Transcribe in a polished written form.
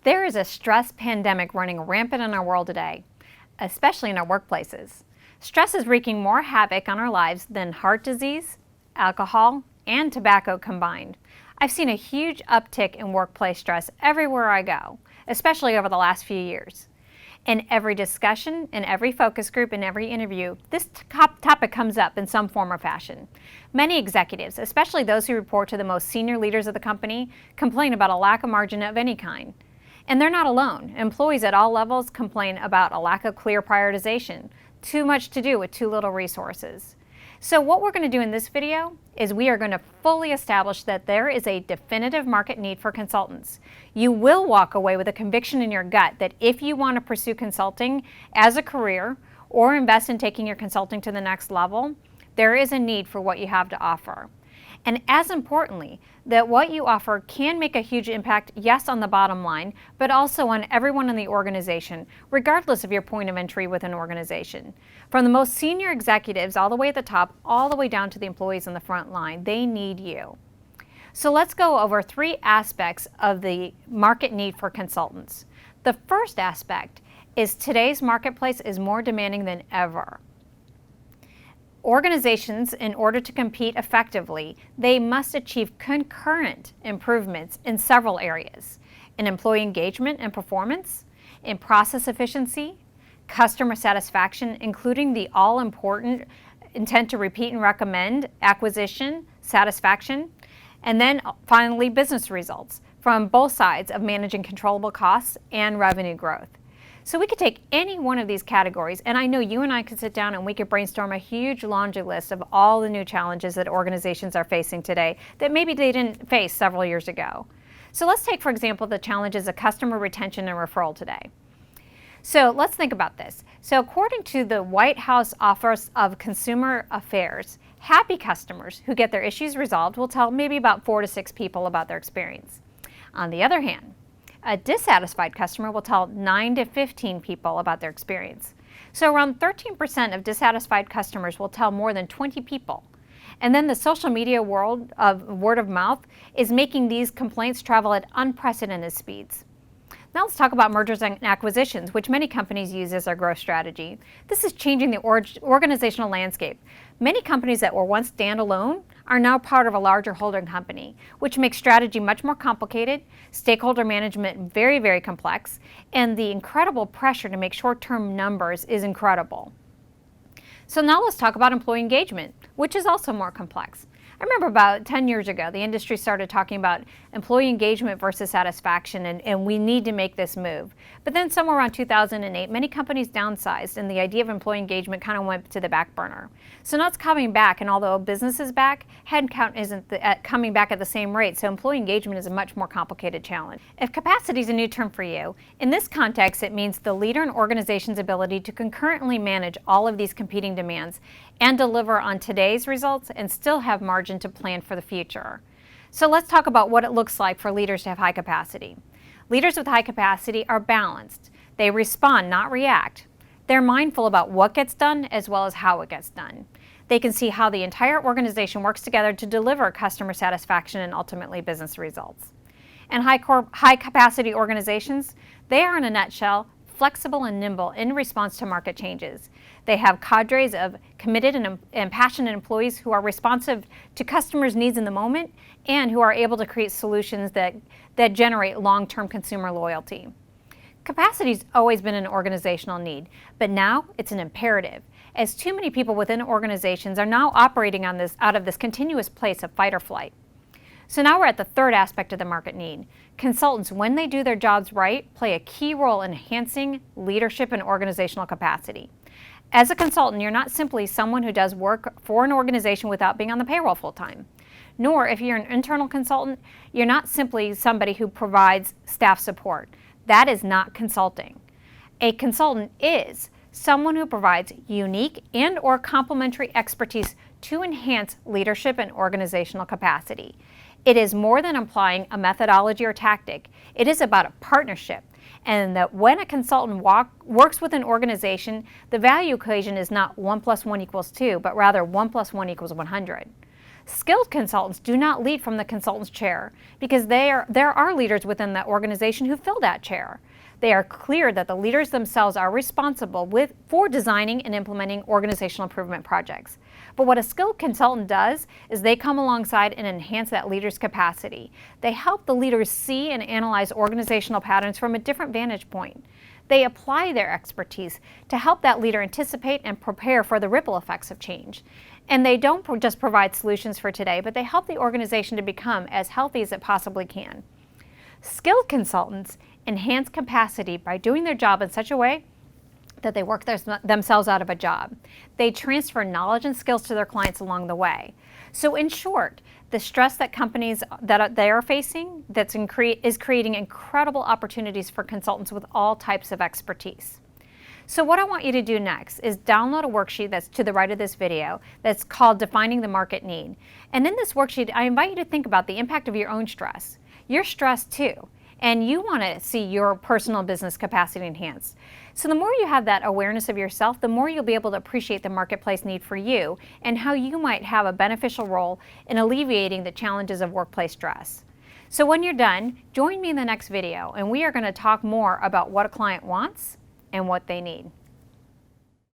There is a stress pandemic running rampant in our world today, especially in our workplaces. Stress is wreaking more havoc on our lives than heart disease, alcohol, and tobacco combined. I've seen a huge uptick in workplace stress everywhere I go, especially over the last few years. In every discussion, in every focus group, in every interview, this topic comes up in some form or fashion. Many executives, especially those who report to the most senior leaders of the company, complain about a lack of margin of any kind. And they're not alone. Employees at all levels complain about a lack of clear prioritization, too much to do with too little resources. So what we're going to do in this video is we are going to fully establish that there is a definitive market need for consultants. You will walk away with a conviction in your gut that if you want to pursue consulting as a career or invest in taking your consulting to the next level, there is a need for what you have to offer. And as importantly, that what you offer can make a huge impact, yes, on the bottom line, but also on everyone in the organization, regardless of your point of entry with an organization. From the most senior executives all the way at the top, all the way down to the employees on the front line, they need you. So let's go over 3 aspects of the market need for consultants. The first aspect is today's marketplace is more demanding than ever. Organizations, in order to compete effectively, they must achieve concurrent improvements in several areas: in employee engagement and performance, in process efficiency, customer satisfaction, including the all-important intent to repeat and recommend, acquisition, satisfaction, and then finally business results from both sides of managing controllable costs and revenue growth. So we could take any one of these categories, and I know you and I could sit down and we could brainstorm a huge laundry list of all the new challenges that organizations are facing today that maybe they didn't face several years ago. So let's take, for example, the challenges of customer retention and referral today. So let's think about this. So according to the White House Office of Consumer Affairs, happy customers who get their issues resolved will tell maybe about 4 to 6 people about their experience. On the other hand, a dissatisfied customer will tell 9 to 15 people about their experience. So around 13% of dissatisfied customers will tell more than 20 people. And then the social media world of word of mouth is making these complaints travel at unprecedented speeds. Now let's talk about mergers and acquisitions, which many companies use as their growth strategy. This is changing the organizational landscape. Many companies that were once standalone are now part of a larger holding company, which makes strategy much more complicated, stakeholder management very, very complex, and the incredible pressure to make short-term numbers is incredible. So now let's talk about employee engagement, which is also more complex. I remember about 10 years ago, the industry started talking about employee engagement versus satisfaction, and we need to make this move. But then somewhere around 2008, many companies downsized, and the idea of employee engagement kind of went to the back burner. So now it's coming back, and although business is back, headcount isn't coming back at the same rate, so employee engagement is a much more complicated challenge. If capacity is a new term for you, in this context, it means the leader in organization's ability to concurrently manage all of these competing demands and deliver on today's results and still have margin to plan for the future. So let's talk about what it looks like for leaders to have high capacity. Leaders with high capacity are balanced. They respond, not react. They're mindful about what gets done as well as how it gets done. They can see how the entire organization works together to deliver customer satisfaction and ultimately business results. And high capacity organizations, they are in a nutshell flexible and nimble in response to market changes. They have cadres of committed and passionate employees who are responsive to customers' needs in the moment and who are able to create solutions that generate long-term consumer loyalty. Capacity's always been an organizational need, but now it's an imperative, as too many people within organizations are now operating out of this continuous place of fight or flight. So now we're at the third aspect of the market need. Consultants, when they do their jobs right, play a key role in enhancing leadership and organizational capacity. As a consultant, you're not simply someone who does work for an organization without being on the payroll full-time. Nor, if you're an internal consultant, you're not simply somebody who provides staff support. That is not consulting. A consultant is someone who provides unique and/or complementary expertise to enhance leadership and organizational capacity. It is more than applying a methodology or tactic. It is about a partnership, and that when a consultant works with an organization, the value equation is not 1 + 1 = 2, but rather 1 + 1 = 100. Skilled consultants do not lead from the consultant's chair because there are leaders within that organization who fill that chair. They are clear that the leaders themselves are responsible for designing and implementing organizational improvement projects. But what a skilled consultant does is they come alongside and enhance that leader's capacity. They help the leaders see and analyze organizational patterns from a different vantage point. They apply their expertise to help that leader anticipate and prepare for the ripple effects of change. And they don't just provide solutions for today, but they help the organization to become as healthy as it possibly can. Skilled consultants enhance capacity by doing their job in such a way that they work themselves out of a job. They transfer knowledge and skills to their clients along the way. So in short, the stress that companies that they are facing is creating incredible opportunities for consultants with all types of expertise. So what I want you to do next is download a worksheet that's to the right of this video that's called Defining the Market Need. And in this worksheet, I invite you to think about the impact of your own stress. You're stressed too, and you want to see your personal business capacity enhanced. So the more you have that awareness of yourself, the more you'll be able to appreciate the marketplace need for you and how you might have a beneficial role in alleviating the challenges of workplace stress. So when you're done, join me in the next video, and we are going to talk more about what a client wants and what they need.